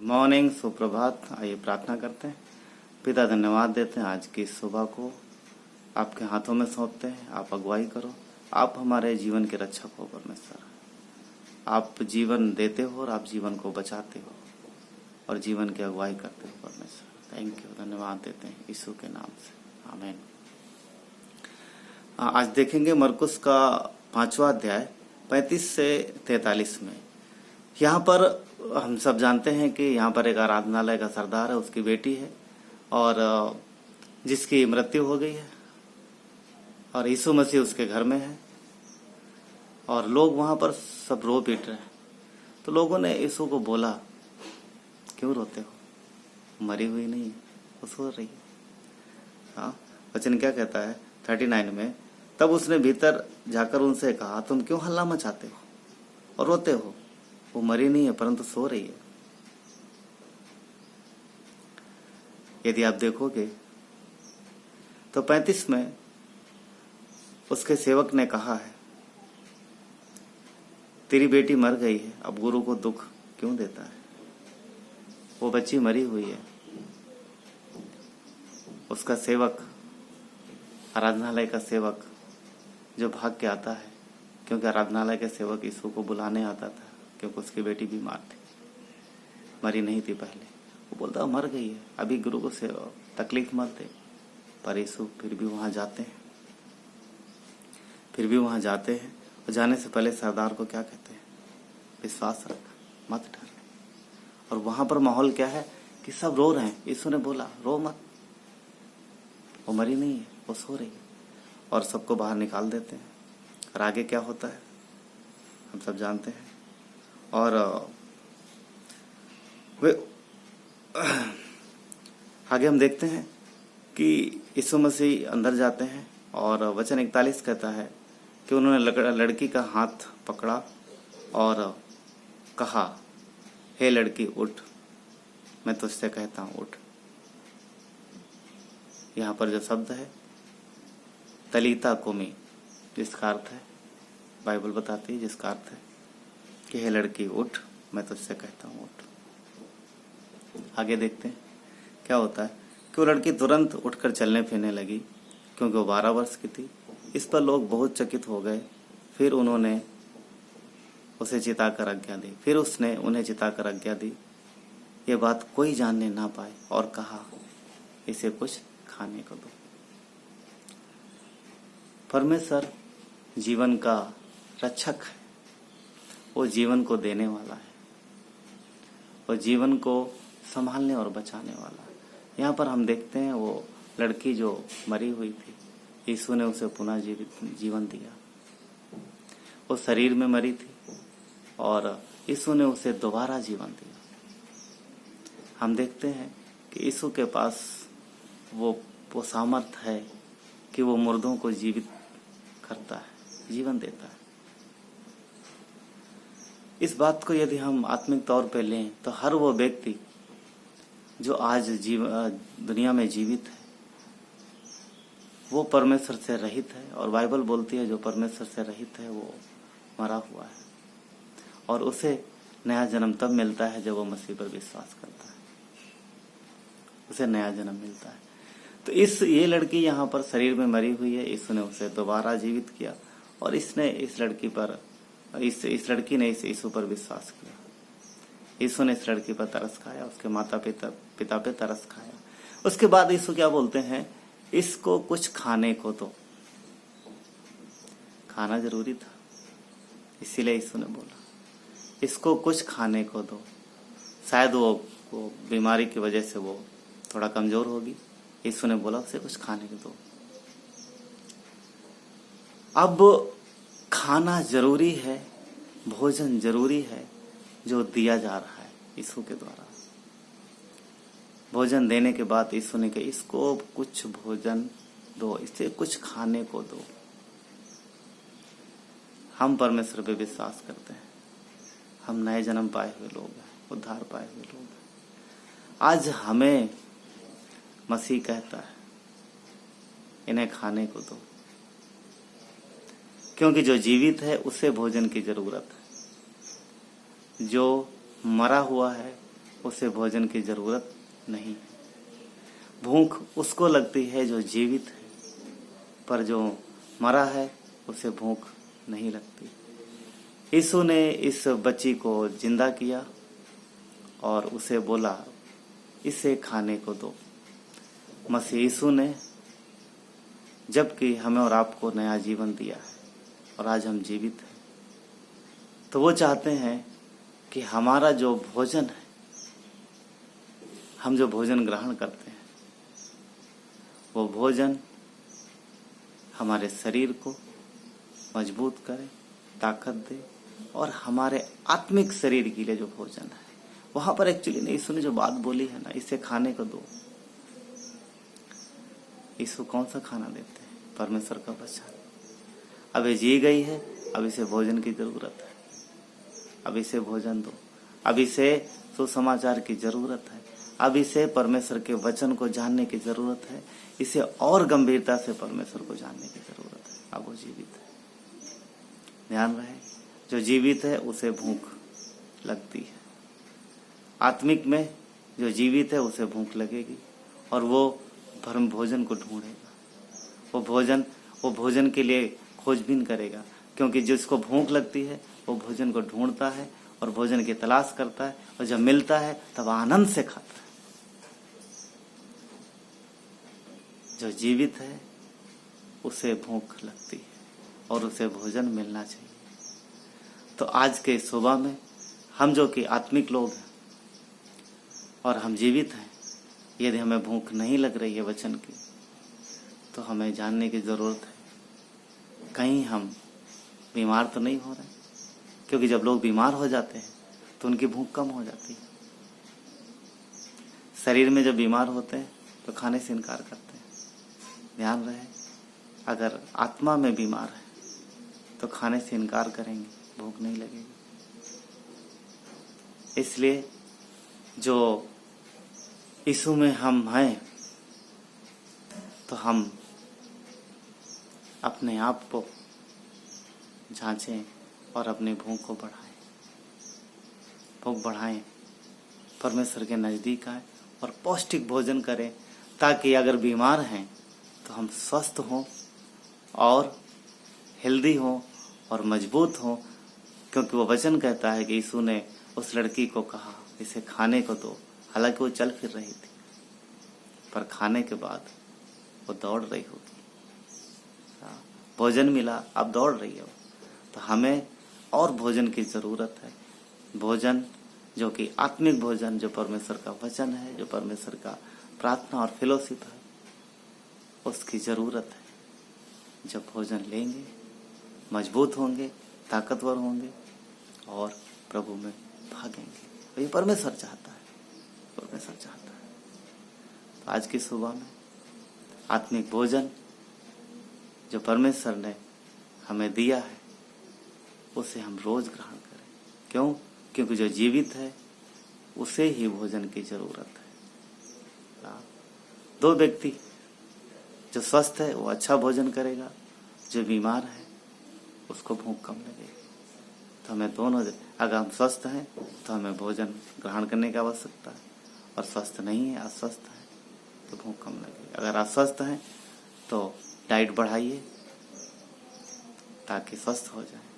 Morning, सुप्रभात। आइए प्रार्थना करते हैं। पिता, धन्यवाद देते हैं आज की सुबह को आपके हाथों में सौंपते हैं। आप अगुवाई करो। आप हमारे जीवन के रक्षक हो परमेश्वर। आप जीवन देते हो और आप जीवन को बचाते हो और जीवन की अगुवाई करते हो परमेश्वर। थैंक यू, धन्यवाद देते हैं यीशु के नाम से, आमीन। आज देखेंगे मरकुस का 5वां अध्याय 35 से 43 में। यहाँ पर हम सब जानते हैं कि यहाँ पर एक आराधनालय का सरदार है, उसकी बेटी है और जिसकी मृत्यु हो गई है और यीशु मसीह उसके घर में है और लोग वहाँ पर सब रो पीट रहे हैं। तो लोगों ने यीशु को बोला, क्यों रोते हो? मरी हुई नहीं है, वो सो रही है। हाँ, वचन क्या कहता है 39 में, तब उसने भीतर जाकर उनसे कहा, तुम क्यों हल्ला मचाते हो और रोते हो? वो मरी नहीं है परंतु सो रही है। यदि आप देखोगे तो 35 में उसके सेवक ने कहा है, तेरी बेटी मर गई है, अब गुरु को दुख क्यों देता है? वो बच्ची मरी हुई है। उसका सेवक, आराधनालय का सेवक जो भाग के आता है, क्योंकि आराधनालय के सेवक यीशु को बुलाने आता था, क्योंकि उसकी बेटी बीमार थी, मरी नहीं थी पहले। वो बोलता मर गई है, अभी गुरु को तकलीफ मत दे। पर यीशु फिर भी वहां जाते हैं और जाने से पहले सरदार को क्या कहते हैं? विश्वास रख, मत डर। और वहां पर माहौल क्या है कि सब रो रहे हैं। यीशु ने बोला, रो मत, वो मरी नहीं है, वो सो रही है। और सबको बाहर निकाल देते हैं। और आगे क्या होता है हम सब जानते हैं। और वे आगे हम देखते हैं कि यीशु मसीह अंदर जाते हैं और वचन 41 कहता है कि उन्होंने लड़की का हाथ पकड़ा और कहा, हे लड़की उठ, मैं तुझसे कहता हूं उठ। यहाँ पर जो शब्द है तलीता कुमी, जिसका अर्थ है, बाइबल बताती है जिसका अर्थ है कि हे लड़की उठ, मैं तुझसे कहता हूं उठ। आगे देखते हैं क्या होता है कि वो लड़की तुरंत उठकर चलने फिरने लगी, क्योंकि वो 12 वर्ष की थी। इस पर लोग बहुत चकित हो गए। फिर उन्होंने उसे चिताकर आज्ञा दी, फिर उसने उन्हें चिताकर आज्ञा दी, ये बात कोई जानने ना पाए, और कहा, इसे कुछ खाने को दो। परमेश्वर जीवन का रक्षक है, वो जीवन को देने वाला है, वो जीवन को संभालने और बचाने वाला है। यहाँ पर हम देखते हैं वो लड़की जो मरी हुई थी, यीशु ने उसे पुनः जीवन दिया। वो शरीर में मरी थी और यीशु ने उसे दोबारा जीवन दिया। हम देखते हैं कि यीशु के पास वो सामर्थ है कि वो मुर्दों को जीवित करता है, जीवन देता है। इस बात को यदि हम आत्मिक तौर पे लें तो हर वो व्यक्ति जो आज दुनिया में जीवित है, वो परमेश्वर से रहित है। और बाइबल बोलती है जो परमेश्वर से रहित है वो मरा हुआ है, और उसे नया जन्म तब मिलता है जब वो मसीह पर विश्वास करता है, उसे नया जन्म मिलता है। तो ये लड़की यहाँ पर शरीर में मरी हुई है, यीशु ने उसे दोबारा जीवित किया और इस लड़की ने इस यीशु पर विश्वास किया। यीशु ने इस लड़की पर तरस खाया, उसके माता पिता पे तरस खाया। उसके बाद यीशु क्या बोलते हैं, इसको कुछ खाने को दो। खाना जरूरी था, इसीलिए यीशु ने बोला इसको कुछ खाने को दो। शायद वो बीमारी की वजह से वो थोड़ा कमजोर होगी, यीशु ने बोला उसे कुछ खाने को दो। अब खाना जरूरी है, भोजन जरूरी है जो दिया जा रहा है यीशु के द्वारा। भोजन देने के बाद यीशु ने कहा, इसको कुछ भोजन दो, इसे कुछ खाने को दो। हम परमेश्वर पे विश्वास करते हैं, हम नए जन्म पाए हुए लोग हैं, उद्धार पाए हुए लोग हैं। आज हमें मसीह कहता है इन्हें खाने को दो, क्योंकि जो जीवित है उसे भोजन की जरूरत है, जो मरा हुआ है उसे भोजन की जरूरत नहीं है। भूख उसको लगती है जो जीवित है, पर जो मरा है उसे भूख नहीं लगती। यीशु ने इस बच्ची को जिंदा किया और उसे बोला, इसे खाने को दो। मसीह यीशु ने जबकि हमें और आपको नया जीवन दिया है और आज हम जीवित हैं, तो वो चाहते हैं कि हमारा जो भोजन है, हम जो भोजन ग्रहण करते हैं, वो भोजन हमारे शरीर को मजबूत करे, ताकत दे, और हमारे आत्मिक शरीर के लिए जो भोजन है, वहां पर एक्चुअली ने यीशु ने जो बात बोली है ना, इसे खाने को दो। यीशु कौन सा खाना देते हैं? परमेश्वर का वचन। अब ये जी गई है, अब इसे भोजन की जरूरत है, अब इसे भोजन दो, अब इसे सुसमाचार की जरूरत है, अब इसे परमेश्वर के वचन को जानने की जरूरत है, इसे और गंभीरता से परमेश्वर को जानने की जरूरत है। अब वो जीवित है। ध्यान रहे, जो जीवित है उसे भूख लगती है। आत्मिक में जो जीवित है उसे भूख लगेगी और वो भरम भोजन को ढूंढेगा। वो भोजन के लिए खोजबीन करेगा, क्योंकि जिसको भूख लगती है वो भोजन को ढूंढता है और भोजन की तलाश करता है, और जब मिलता है तब आनंद से खाता है। जो जीवित है उसे भूख लगती है और उसे भोजन मिलना चाहिए। तो आज के सुबह में हम जो कि आत्मिक लोग हैं और हम जीवित हैं, यदि हमें भूख नहीं लग रही है वचन की, तो हमें जानने की जरूरत है कहीं हम बीमार तो नहीं हो रहे। क्योंकि जब लोग बीमार हो जाते हैं तो उनकी भूख कम हो जाती है। शरीर में जब बीमार होते हैं तो खाने से इनकार करते हैं। ध्यान रहे, अगर आत्मा में बीमार है तो खाने से इनकार करेंगे, भूख नहीं लगेगी। इसलिए जो यीशु में हम हैं, तो हम अपने आप को जांचें और अपनी भूख को बढ़ाएं। भूख बढ़ाएं, परमेश्वर के नजदीक आए और पौष्टिक भोजन करें, ताकि अगर बीमार हैं तो हम स्वस्थ हों और हेल्दी हों और मजबूत हों। क्योंकि वो वचन कहता है कि यीशु ने उस लड़की को कहा, इसे खाने को दो। हालांकि वो चल फिर रही थी, पर खाने के बाद वो दौड़ रही होगी। भोजन मिला, अब दौड़ रही है। तो हमें और भोजन की जरूरत है। भोजन जो कि आत्मिक भोजन, जो परमेश्वर का वचन है, जो परमेश्वर का प्रार्थना और फेलोशिप है, उसकी जरूरत है। जब भोजन लेंगे, मजबूत होंगे, ताकतवर होंगे और प्रभु में भागेंगे। ये परमेश्वर चाहता है, परमेश्वर चाहता है। तो आज की सुबह में आत्मिक भोजन जो परमेश्वर ने हमें दिया है, उसे हम रोज ग्रहण करें। क्यों? क्योंकि जो जीवित है उसे ही भोजन की जरूरत है। दो व्यक्ति, जो स्वस्थ है वो अच्छा भोजन करेगा, जो बीमार है उसको भूख कम लगेगी। तो हमें दोनों, अगर हम स्वस्थ हैं तो हमें भोजन ग्रहण करने की आवश्यकता है, और स्वस्थ नहीं है, अस्वस्थ है, तो भूख कम लगेगी। अगर अस्वस्थ हैं तो डाइट बढ़ाइए ताकि स्वस्थ हो जाए।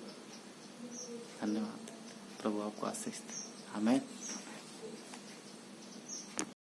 धन्यवाद। प्रभु आपको आशीष दे। आमीन।